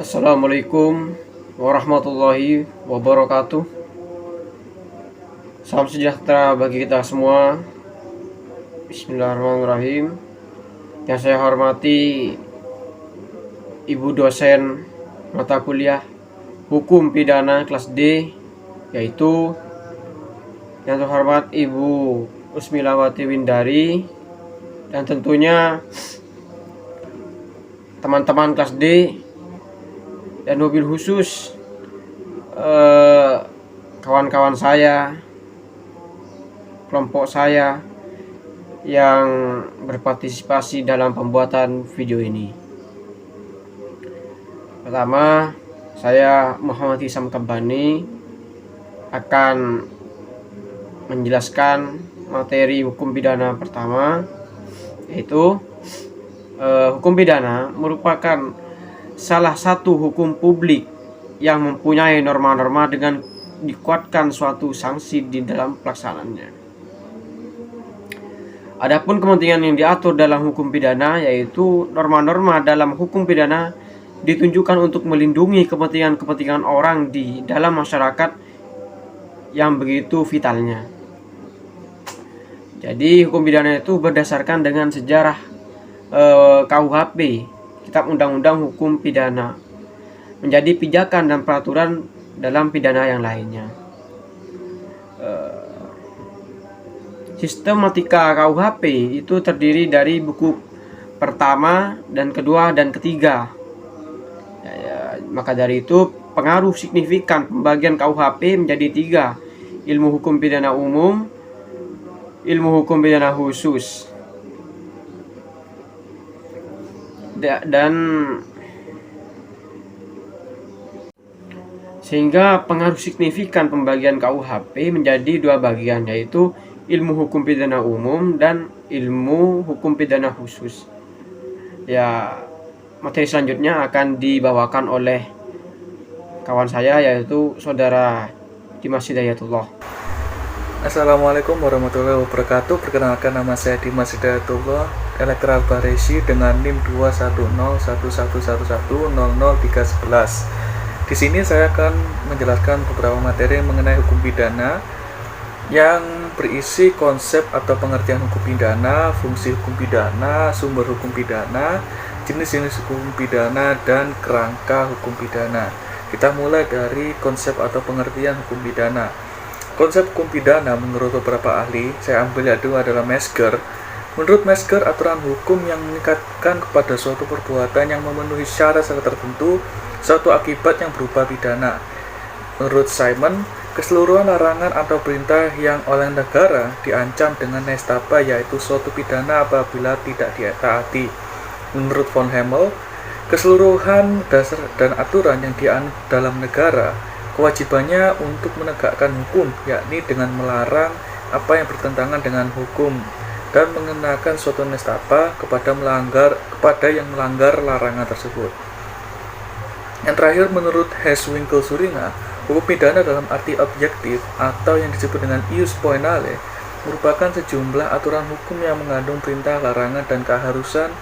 Assalamualaikum warahmatullahi wabarakatuh. Salam sejahtera bagi kita semua. Bismillahirrahmanirrahim. Yang saya hormati Ibu dosen mata kuliah Hukum Pidana kelas D, yaitu yang terhormat Ibu Usmilawati Windari, dan tentunya teman-teman kelas D dan mobil khusus kawan-kawan saya, kelompok saya yang berpartisipasi dalam pembuatan video ini. Pertama, saya Muhammad Hisam Kambani akan menjelaskan materi hukum pidana pertama, yaitu hukum pidana merupakan salah satu hukum publik yang mempunyai norma-norma dengan dikuatkan suatu sanksi di dalam pelaksanaannya. Adapun kepentingan yang diatur dalam hukum pidana, yaitu norma-norma dalam hukum pidana ditunjukkan untuk melindungi kepentingan-kepentingan orang di dalam masyarakat yang begitu vitalnya. Jadi hukum pidana itu berdasarkan dengan sejarah KUHP, Kitab Undang-Undang Hukum Pidana, menjadi pijakan dan peraturan dalam pidana yang lainnya. Sistematika KUHP itu terdiri dari buku pertama dan kedua dan ketiga. Maka dari itu pengaruh signifikan pembagian KUHP menjadi 3: ilmu hukum pidana umum, ilmu hukum pidana khusus, dan sehingga pengaruh signifikan pembagian KUHP menjadi 2 bagian, yaitu ilmu hukum pidana umum dan ilmu hukum pidana khusus. Materi selanjutnya akan dibawakan oleh kawan saya, yaitu saudara Dimas Hidayatullah. Assalamualaikum warahmatullahi wabarakatuh. Perkenalkan, nama saya Dimas Hidayatullah, Elektral Baresi dengan NIM 2101111000311. Di sini saya akan menjelaskan beberapa materi mengenai hukum pidana yang berisi konsep atau pengertian hukum pidana, fungsi hukum pidana, sumber hukum pidana, jenis-jenis hukum pidana, dan kerangka hukum pidana. Kita mulai dari konsep atau pengertian hukum pidana. Konsep hukum pidana menurut beberapa ahli, saya ambil yaitu adalah Mesker. Menurut Mesker, aturan hukum yang meningkatkan kepada suatu perbuatan yang memenuhi syarat-syarat tertentu, suatu akibat yang berupa pidana. Menurut Simon, keseluruhan larangan atau perintah yang oleh negara diancam dengan nestapa, yaitu suatu pidana apabila tidak ditaati. Menurut von Hemel, keseluruhan dasar dan aturan yang dianut dalam negara kewajibannya untuk menegakkan hukum, yakni dengan melarang apa yang bertentangan dengan hukum dan mengenakan suatu nestapa kepada yang melanggar larangan tersebut. Yang terakhir, menurut Hess-Winkle-Suringa, hukum pidana dalam arti objektif atau yang disebut dengan ius poenale merupakan sejumlah aturan hukum yang mengandung perintah, larangan, dan keharusan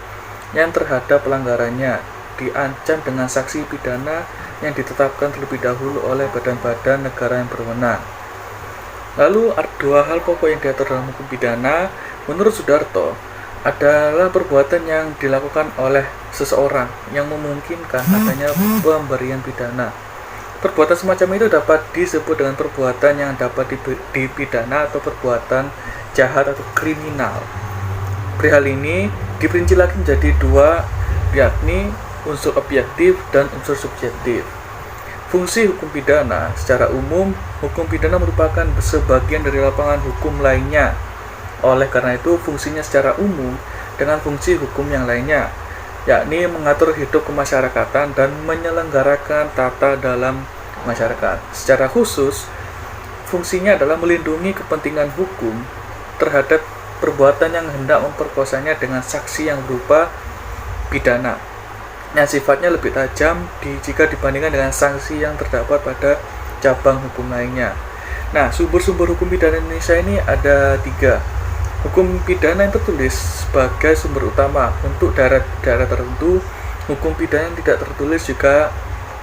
yang terhadap pelanggarannya diancam dengan sanksi pidana yang ditetapkan terlebih dahulu oleh badan-badan negara yang berwenang. Lalu, 2 hal pokok yang diatur dalam hukum pidana menurut Sudarto adalah perbuatan yang dilakukan oleh seseorang yang memungkinkan adanya pemberian pidana. Perbuatan semacam itu dapat disebut dengan perbuatan yang dapat dipidana atau perbuatan jahat atau kriminal. Perihal ini diperinci lagi menjadi 2, yakni unsur objektif dan unsur subjektif. Fungsi hukum pidana secara umum, hukum pidana merupakan sebagian dari lapangan hukum lainnya. Oleh karena itu, fungsinya secara umum dengan fungsi hukum yang lainnya, yakni mengatur hidup kemasyarakatan dan menyelenggarakan tata dalam masyarakat. Secara khusus, fungsinya adalah melindungi kepentingan hukum terhadap perbuatan yang hendak memperkosanya dengan sanksi yang berupa pidana, yang sifatnya lebih tajam jika dibandingkan dengan sanksi yang terdapat pada cabang hukum lainnya. Nah, sumber-sumber hukum pidana Indonesia ini ada 3. Hukum pidana yang tertulis sebagai sumber utama untuk daerah-daerah tertentu. Hukum pidana yang tidak tertulis juga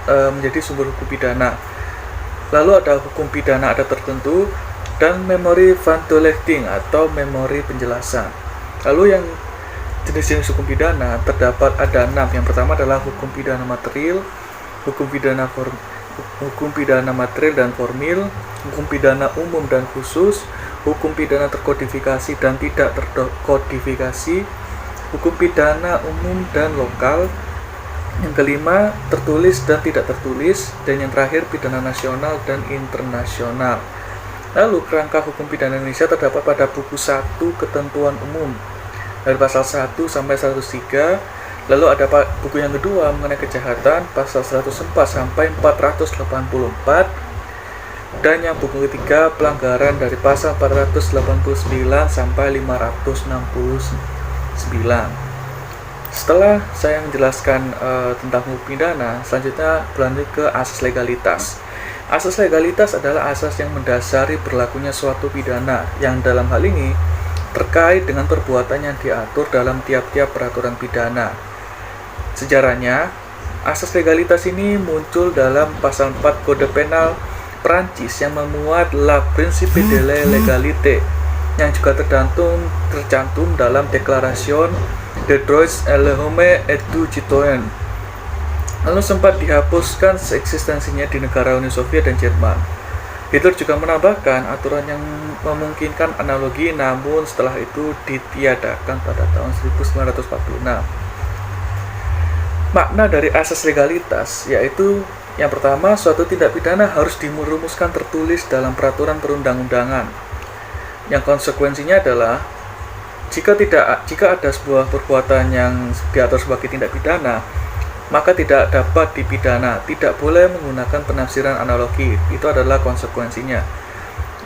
menjadi sumber hukum pidana. Lalu ada hukum pidana adat tertentu dan memori Van-Doelechting atau memori penjelasan. Lalu yang jenis-jenis hukum pidana terdapat ada 6. Yang pertama adalah hukum pidana material, hukum pidana material dan formil, hukum pidana umum dan khusus, hukum pidana terkodifikasi dan tidak terkodifikasi, hukum pidana umum dan lokal. Yang kelima, tertulis dan tidak tertulis, dan yang terakhir pidana nasional dan internasional. Lalu kerangka hukum pidana Indonesia terdapat pada buku 1 ketentuan umum dari pasal 1 sampai 103. Lalu ada buku yang kedua mengenai kejahatan pasal 104 sampai 484, dan yang buku ketiga pelanggaran dari pasal 489 sampai 569. Setelah saya menjelaskan tentang hukum pidana, selanjutnya berlanjut ke asas legalitas. Asas legalitas adalah asas yang mendasari berlakunya suatu pidana, yang dalam hal ini terkait dengan perbuatan yang diatur dalam tiap-tiap peraturan pidana. Sejarahnya, asas legalitas ini muncul dalam pasal 4 Kode Penal Prancis yang memuat La Principe de la Légalité, yang juga tercantum dalam Déclaration des droits et le homme et du citoyen. Lalu sempat dihapuskan eksistensinya di negara Uni Soviet dan Jerman. Hitler juga menambahkan aturan yang memungkinkan analogi, namun setelah itu ditiadakan pada tahun 1946. Makna dari asas legalitas yaitu yang pertama, suatu tindak pidana harus dirumuskan tertulis dalam peraturan perundang-undangan. Yang konsekuensinya adalah jika ada sebuah perbuatan yang diatur sebagai tindak pidana, maka tidak dapat dipidana, tidak boleh menggunakan penafsiran analogi. Itu adalah konsekuensinya.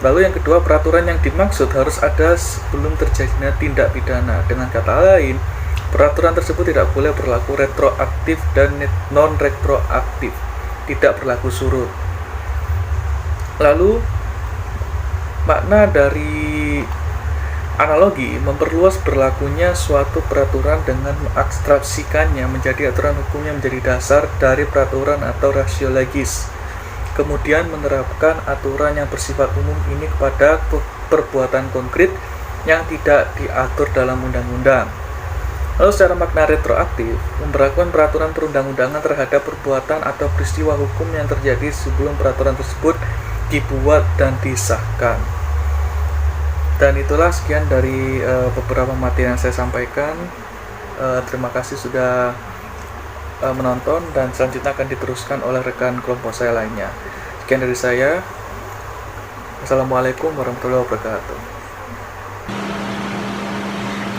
Lalu yang kedua, peraturan yang dimaksud harus ada sebelum terjadinya tindak pidana. Dengan kata lain, peraturan tersebut tidak boleh berlaku retroaktif dan non-retroaktif, tidak berlaku surut. Lalu makna dari analogi memperluas berlakunya suatu peraturan dengan mengabstraksikannya menjadi aturan hukum yang menjadi dasar dari peraturan atau ratio legis, kemudian menerapkan aturan yang bersifat umum ini kepada perbuatan konkret yang tidak diatur dalam undang-undang. Lalu secara makna retroaktif, memberlakukan peraturan perundang-undangan terhadap perbuatan atau peristiwa hukum yang terjadi sebelum peraturan tersebut dibuat dan disahkan. Dan itulah sekian dari beberapa materi yang saya sampaikan. Terima kasih sudah menonton, dan selanjutnya akan diteruskan oleh rekan kelompok saya lainnya. Sekian dari saya. Assalamualaikum warahmatullahi wabarakatuh.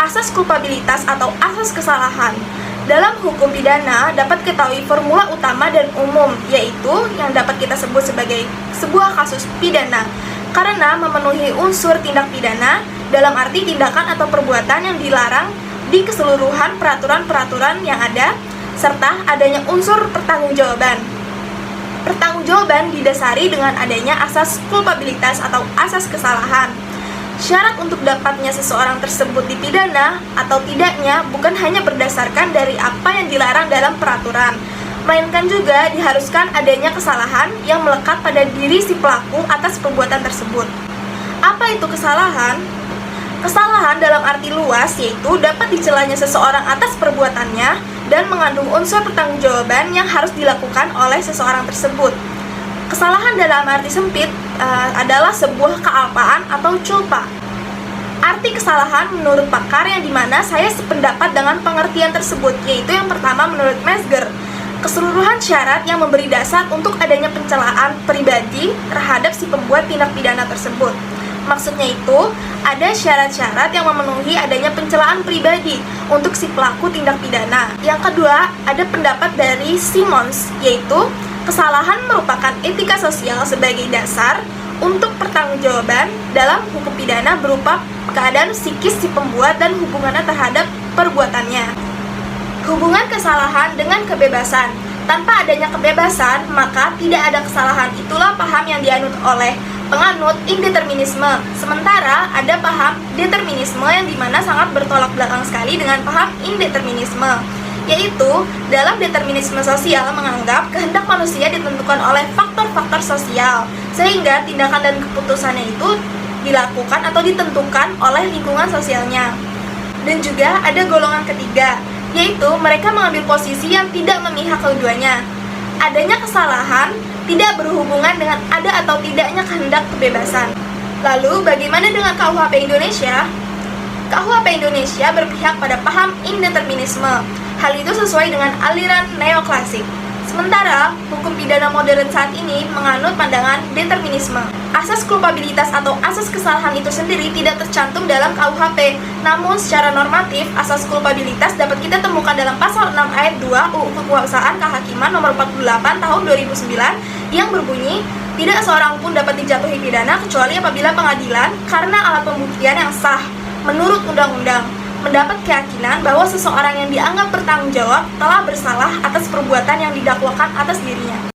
Asas kulpabilitas atau asas kesalahan. Dalam hukum pidana dapat ketahui formula utama dan umum, yaitu yang dapat kita sebut sebagai sebuah kasus pidana karena memenuhi unsur tindak pidana dalam arti tindakan atau perbuatan yang dilarang di keseluruhan peraturan-peraturan yang ada, serta adanya unsur pertanggungjawaban. Pertanggungjawaban didasari dengan adanya asas kulpabilitas atau asas kesalahan. Syarat untuk dapatnya seseorang tersebut dipidana atau tidaknya bukan hanya berdasarkan dari apa yang dilarang dalam peraturan, melainkan juga diharuskan adanya kesalahan yang melekat pada diri si pelaku atas perbuatan tersebut. Apa itu kesalahan? Kesalahan dalam arti luas yaitu dapat dicelanya seseorang atas perbuatannya dan mengandung unsur pertanggungjawaban yang harus dilakukan oleh seseorang tersebut. Kesalahan dalam arti sempit adalah sebuah kealpaan atau culpa. Arti kesalahan menurut pakar yang dimana saya sependapat dengan pengertian tersebut, yaitu yang pertama menurut Metzger, keseluruhan syarat yang memberi dasar untuk adanya pencelaan pribadi terhadap si pembuat tindak pidana tersebut. Maksudnya itu, ada syarat-syarat yang memenuhi adanya pencelaan pribadi untuk si pelaku tindak pidana. Yang kedua, ada pendapat dari Simons, yaitu kesalahan merupakan etika sosial sebagai dasar untuk pertanggungjawaban dalam hukum pidana berupa keadaan psikis si pembuat dan hubungannya terhadap perbuatannya. Hubungan kesalahan dengan kebebasan. Tanpa adanya kebebasan, maka tidak ada kesalahan. Itulah paham yang dianut oleh penganut indeterminisme. Sementara ada paham determinisme yang dimana sangat bertolak belakang sekali dengan paham indeterminisme. yaitu dalam determinisme sosial menganggap kehendak manusia ditentukan oleh faktor-faktor sosial, sehingga tindakan dan keputusannya itu dilakukan atau ditentukan oleh lingkungan sosialnya. Dan juga ada golongan ketiga, yaitu mereka mengambil posisi yang tidak memihak keduanya. Adanya kesalahan tidak berhubungan dengan ada atau tidaknya kehendak kebebasan. Lalu bagaimana dengan KUHP Indonesia? KUHP Indonesia berpihak pada paham indeterminisme. Hal itu sesuai dengan aliran neoklasik. Sementara hukum pidana modern saat ini menganut pandangan determinisme. Asas kulpabilitas atau asas kesalahan itu sendiri tidak tercantum dalam KUHP. Namun secara normatif, asas kulpabilitas dapat kita temukan dalam pasal 6 ayat 2 UU Kekuasaan Kehakiman nomor 48 tahun 2009 yang berbunyi, tidak seorang pun dapat dijatuhi pidana kecuali apabila pengadilan karena alat pembuktian yang sah menurut undang-undang mendapat keyakinan bahwa seseorang yang dianggap bertanggung jawab telah bersalah atas perbuatan yang didakwakan atas dirinya.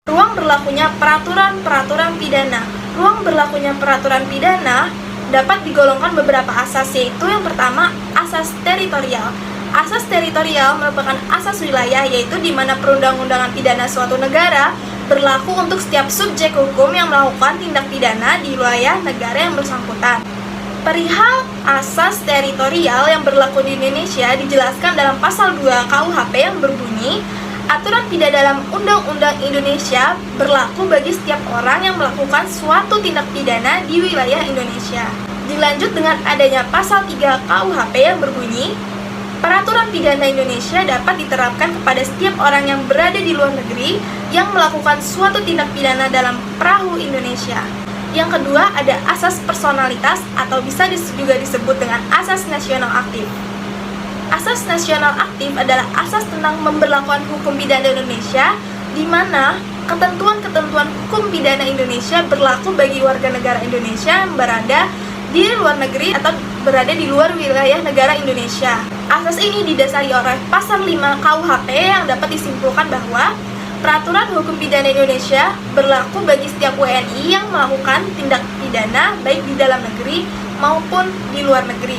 Ruang berlakunya peraturan pidana. Ruang berlakunya peraturan pidana dapat digolongkan beberapa asas, yaitu yang pertama, asas teritorial. Asas teritorial merupakan asas wilayah, yaitu di mana perundang-undangan pidana suatu negara berlaku untuk setiap subjek hukum yang melakukan tindak pidana di wilayah negara yang bersangkutan. Perihal asas teritorial yang berlaku di Indonesia dijelaskan dalam pasal 2 KUHP yang berbunyi, aturan pidana dalam Undang-Undang Indonesia berlaku bagi setiap orang yang melakukan suatu tindak pidana di wilayah Indonesia. Dilanjut dengan adanya pasal 3 KUHP yang berbunyi, peraturan pidana Indonesia dapat diterapkan kepada setiap orang yang berada di luar negeri yang melakukan suatu tindak pidana dalam perahu Indonesia. Yang kedua, ada asas personalitas atau bisa juga disebut dengan asas nasional aktif. Asas nasional aktif adalah asas tentang pemberlakuan hukum pidana Indonesia, di mana ketentuan-ketentuan hukum pidana Indonesia berlaku bagi warga negara Indonesia yang berada di luar negeri atau berada di luar wilayah negara Indonesia. Asas ini didasari oleh pasal 5 KUHP yang dapat disimpulkan bahwa peraturan hukum pidana Indonesia berlaku bagi setiap WNI yang melakukan tindak pidana baik di dalam negeri maupun di luar negeri.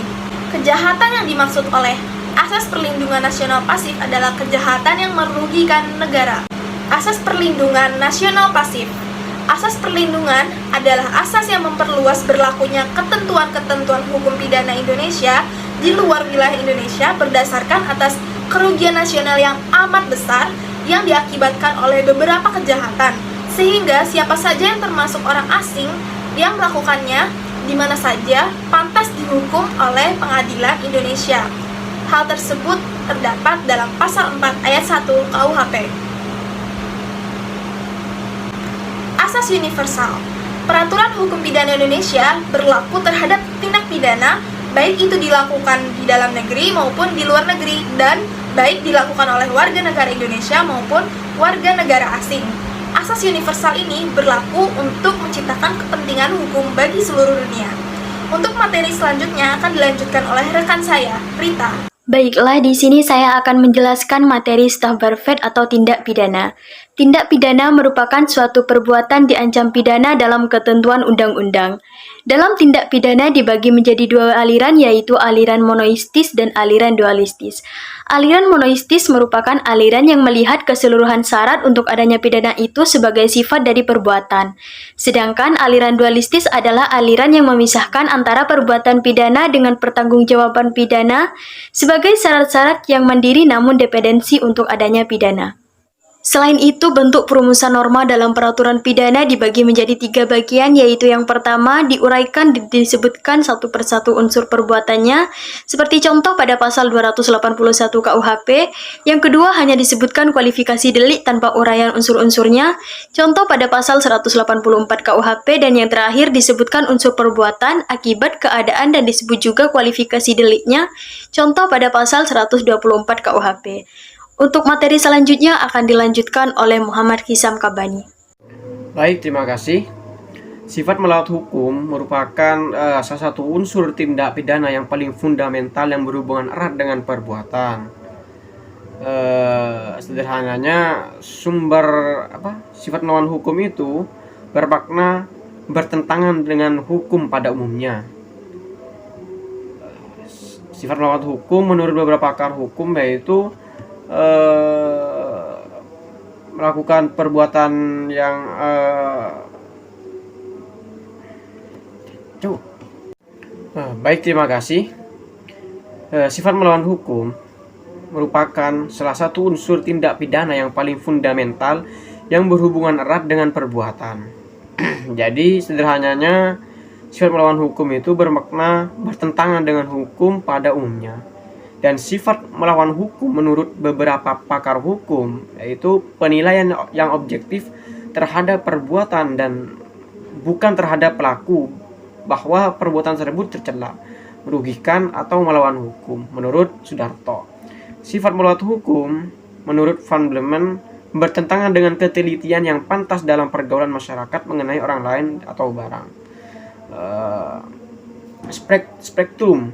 Kejahatan yang dimaksud oleh asas perlindungan nasional pasif adalah kejahatan yang merugikan negara. Asas perlindungan nasional pasif. Asas perlindungan adalah asas yang memperluas berlakunya ketentuan-ketentuan hukum pidana Indonesia di luar wilayah Indonesia berdasarkan atas kerugian nasional yang amat besar yang diakibatkan oleh beberapa kejahatan, sehingga siapa saja yang termasuk orang asing yang melakukannya di mana saja pantas dihukum oleh pengadilan Indonesia. Hal tersebut terdapat dalam pasal 4 ayat 1 KUHP. Asas universal. Peraturan hukum pidana Indonesia berlaku terhadap tindak pidana baik itu dilakukan di dalam negeri maupun di luar negeri, dan baik dilakukan oleh warga negara Indonesia maupun warga negara asing. Asas universal ini berlaku untuk menciptakan kepentingan hukum bagi seluruh dunia. Untuk materi selanjutnya akan dilanjutkan oleh rekan saya, Rita. Baiklah, di sini saya akan menjelaskan materi Strafbarvet atau tindak pidana. Tindak pidana merupakan suatu perbuatan diancam pidana dalam ketentuan undang-undang. Dalam tindak pidana dibagi menjadi dua aliran, yaitu aliran monoistis dan aliran dualistis. Aliran monoistis merupakan aliran yang melihat keseluruhan syarat untuk adanya pidana itu sebagai sifat dari perbuatan. Sedangkan aliran dualistis adalah aliran yang memisahkan antara perbuatan pidana dengan pertanggungjawaban pidana sebagai syarat-syarat yang mandiri namun dependensi untuk adanya pidana. Selain itu, bentuk perumusan norma dalam peraturan pidana dibagi menjadi 3 bagian, yaitu yang pertama diuraikan disebutkan satu persatu unsur perbuatannya, seperti contoh pada pasal 281 KUHP. Yang kedua hanya disebutkan kualifikasi delik tanpa uraian unsur-unsurnya, contoh pada pasal 184 KUHP. Dan yang terakhir disebutkan unsur perbuatan, akibat, keadaan, dan disebut juga kualifikasi deliknya, contoh pada pasal 124 KUHP. Untuk materi selanjutnya akan dilanjutkan oleh Muhammad Hisam Kabani. Baik, terima kasih. Sifat melawan hukum merupakan salah satu unsur tindak pidana yang paling fundamental yang berhubungan erat dengan perbuatan. Sederhananya, sifat melawan hukum itu bermakna bertentangan dengan hukum pada umumnya. Sifat melawan hukum menurut beberapa pakar hukum yaitu melakukan perbuatan yang baik, terima kasih. Sifat melawan hukum merupakan salah satu unsur tindak pidana yang paling fundamental yang berhubungan erat dengan perbuatan. Jadi sederhananya, sifat melawan hukum itu bermakna bertentangan dengan hukum pada umumnya. Dan sifat melawan hukum menurut beberapa pakar hukum yaitu penilaian yang objektif terhadap perbuatan dan bukan terhadap pelaku, bahwa perbuatan tersebut tercela, merugikan atau melawan hukum. Menurut Sudarto, sifat melawan hukum menurut Van Blemen bertentangan dengan ketelitian yang pantas dalam pergaulan masyarakat mengenai orang lain atau barang. Spektrum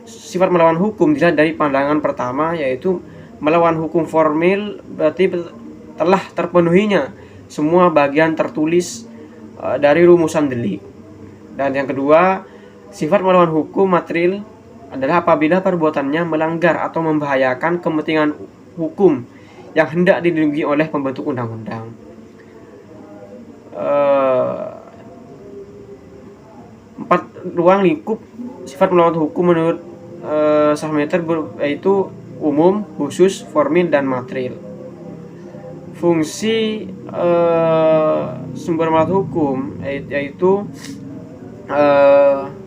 sifat melawan hukum dilihat dari pandangan pertama, yaitu melawan hukum formil berarti telah terpenuhinya semua bagian tertulis dari rumusan delik. Dan yang kedua, sifat melawan hukum material adalah apabila perbuatannya melanggar atau membahayakan kepentingan hukum yang hendak dilindungi oleh pembentuk undang-undang. Empat ruang lingkup sifat melawan hukum menurut Schmitter yaitu umum, khusus, formil, dan material. Fungsi sumber melawan hukum yaitu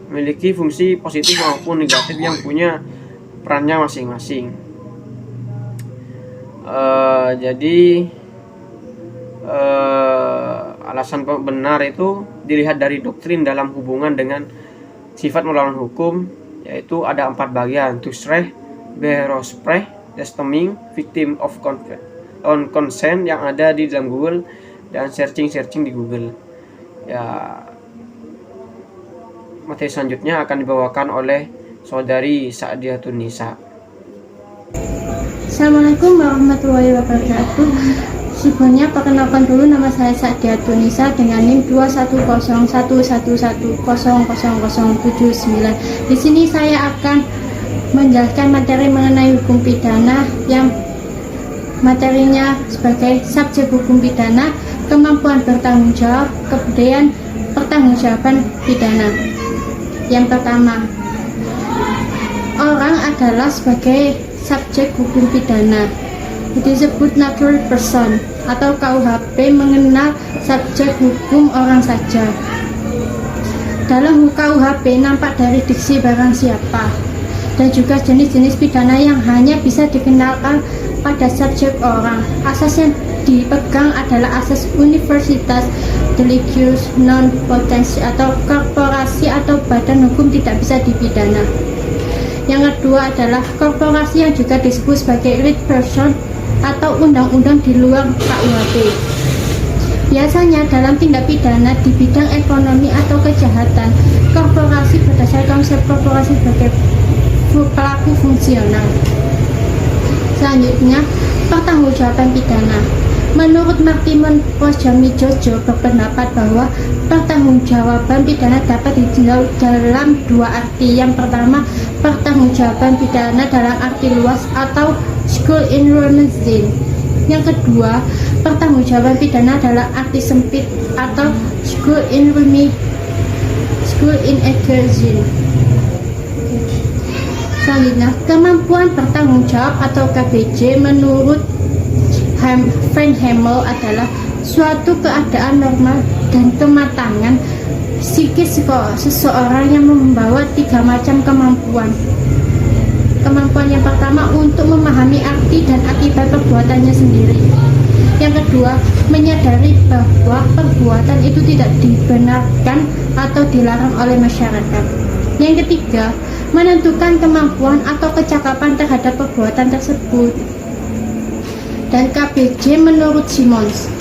memiliki fungsi positif maupun negatif yang punya perannya masing-masing. Jadi alasan benar itu dilihat dari doktrin dalam hubungan dengan sifat melawan hukum, yaitu ada 4 bagian: Tusrecht, Berospre, Testiming, Victim of Consent yang ada di dalam Google dan searching di Google. Ya, materi selanjutnya akan dibawakan oleh saudari Sa'diatun Nisa. Assalamualaikum warahmatullahi wabarakatuh. Sebelumnya perkenalkan dulu, nama saya Sa'diatun Nisa dengan NIM 21011100079. Di sini saya akan menjelaskan materi mengenai hukum pidana yang materinya sebagai subjek hukum pidana, kemampuan bertanggung jawab, kebudayaan pertanggungjawaban pidana. Yang pertama, orang adalah sebagai subjek hukum pidana. Disebut natural person atau KUHP mengenal subjek hukum orang saja. Dalam KUHP nampak dari diksi barang siapa dan juga jenis-jenis pidana yang hanya bisa dikenalkan pada subjek orang. Asas yang dipegang adalah asas universitas delegius non potensi atau korporasi atau badan hukum tidak bisa dipidana. Yang kedua adalah korporasi yang juga disebut sebagai lead person atau undang-undang di luar KUHP. Biasanya dalam tindak pidana di bidang ekonomi atau kejahatan, korporasi berdasarkan konsep korporasi sebagai pelaku fungsional. Selanjutnya, pertanggungjawaban pidana. Menurut Martimon Pojamijojo berpendapat bahwa pertanggungjawaban pidana dapat ditinjau dalam 2 arti. Yang pertama, pertanggungjawaban pidana dalam arti luas atau school in Ramazin. Yang kedua, pertanggungjawaban pidana dalam arti sempit atau school in exercise. Selanjutnya, kemampuan bertanggung jawab atau KBJ menurut Van Hemel adalah suatu keadaan normal dan kematangan psikis seseorang yang membawa 3 macam kemampuan. Kemampuan yang pertama untuk memahami arti dan akibat perbuatannya sendiri. Yang kedua, menyadari bahwa perbuatan itu tidak dibenarkan atau dilarang oleh masyarakat. Yang ketiga, menentukan kemampuan atau kecakapan terhadap perbuatan tersebut. Dan KBJ menurut Simons,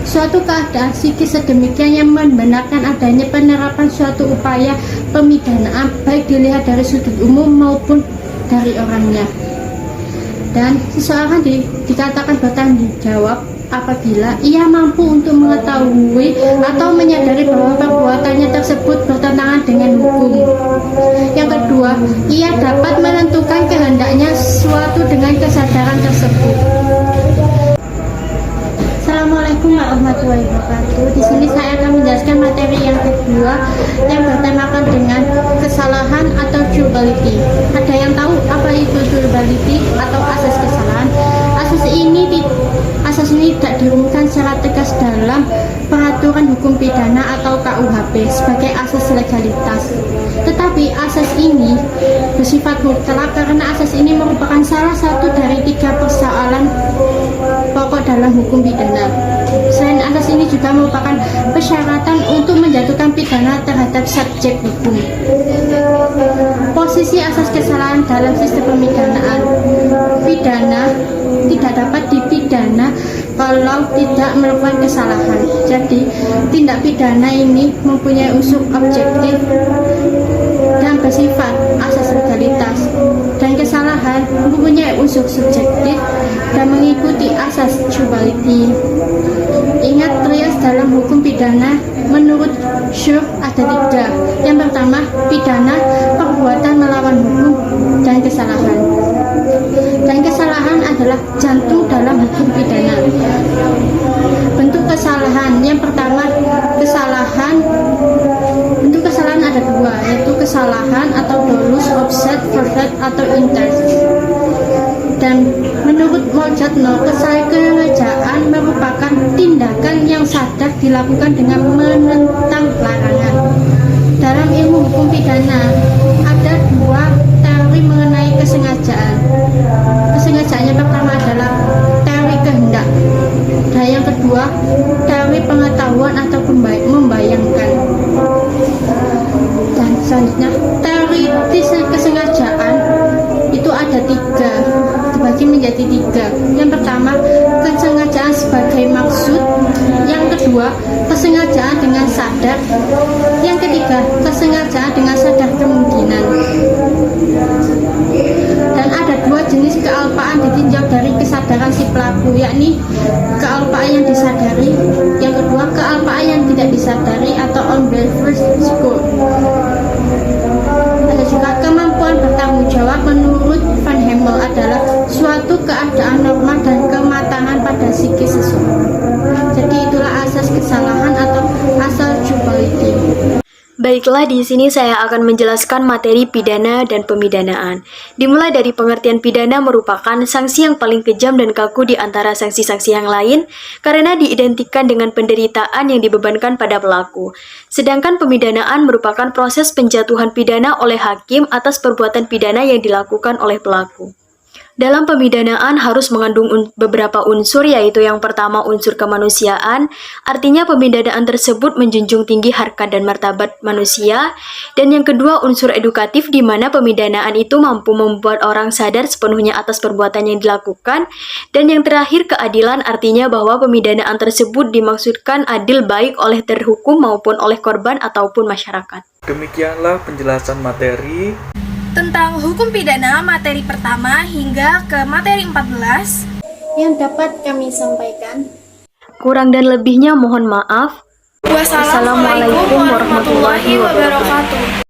suatu keadaan psikis sedemikian yang membenarkan adanya penerapan suatu upaya pemidanaan baik dilihat dari sudut umum maupun dari orangnya. Dan seseorang dikatakan bertanggung jawab apabila ia mampu untuk mengetahui atau menyadari bahwa perbuatannya tersebut bertentangan dengan hukum. Yang kedua, ia dapat menentukan hendaknya suatu dengan kesadaran tersebut. Assalamualaikum warahmatullahi wabarakatuh. Di sini saya akan menjelaskan materi yang kedua yang bertemakan dengan kesalahan atau durability. Ada yang tahu apa itu durability atau asas kesalahan? Asas ini tidak dirumuskan secara tegas dalam peraturan hukum pidana atau KUHP sebagai asas legalitas. Tetapi asas ini bersifat mutlak karena asas ini merupakan salah satu dari 3 persoalan pokok dalam hukum pidana. Selain asas ini juga merupakan persyaratan untuk menjatuhkan pidana terhadap subjek hukum. Posisi asas kesalahan dalam sistem pemidanaan. Pidana tidak dapat dipidana kalau tidak melakukan kesalahan. Jadi, tindak pidana ini mempunyai unsur objektif dan bersifat asas legalitas, dan kesalahan mempunyai unsur subjektif dan mengikuti asas durability. Ingat, trias dalam hukum pidana menurut Schur ada 3. Yang pertama, pidana, perbuatan melawan hukum, dan kesalahan. Dan kesalahan adalah jantung dalam hukum pidana. Bentuk kesalahan yang pertama, bentuk kesalahan ada 2, yaitu kesalahan atau dolus, offset, forfeit, atau inters. Dan menurut Moljadno, kesengajaan merupakan tindakan yang sadar dilakukan dengan menentang larangan. Dalam ilmu hukum pidana ada 2 teori mengenai kesengajaan. Kesengajaan yang pertama adalah teori kehendak, dan yang kedua teori pengetahuan atau membayangkan. Dan selanjutnya teori kesengajaan itu ada 3, dibagi menjadi 3. Yang pertama, kesengajaan sebagai maksud. Yang kedua, kesengajaan dengan sadar. Yang ketiga, kesengajaan dengan sadar kemungkinan. Dan ada 2 jenis kealpaan ditinjau dari kesadaran si pelaku, yakni kealpaan yang disadari, yang kedua kealpaan yang tidak disadari atau unbelievers score. Ada juga kemampuan bertanggung jawab. Menurut Van Hemel adalah suatu keadaan normal dan kematangan pada psikis seseorang. Jadi itulah asas kesalahan atau asal durability. Baiklah, di sini saya akan menjelaskan materi pidana dan pemidanaan. Dimulai dari pengertian pidana merupakan sanksi yang paling kejam dan kaku di antara sanksi-sanksi yang lain karena diidentikan dengan penderitaan yang dibebankan pada pelaku. Sedangkan pemidanaan merupakan proses penjatuhan pidana oleh hakim atas perbuatan pidana yang dilakukan oleh pelaku. Dalam pemidanaan harus mengandung beberapa unsur, yaitu yang pertama unsur kemanusiaan, artinya pemidanaan tersebut menjunjung tinggi harkat dan martabat manusia, dan yang kedua unsur edukatif, di mana pemidanaan itu mampu membuat orang sadar sepenuhnya atas perbuatan yang dilakukan, dan yang terakhir keadilan, artinya bahwa pemidanaan tersebut dimaksudkan adil baik oleh terhukum maupun oleh korban ataupun masyarakat. Demikianlah penjelasan materi Tentang hukum pidana materi pertama hingga ke materi 14 yang dapat kami sampaikan. Kurang dan lebihnya mohon maaf. Wassalamualaikum warahmatullahi wabarakatuh.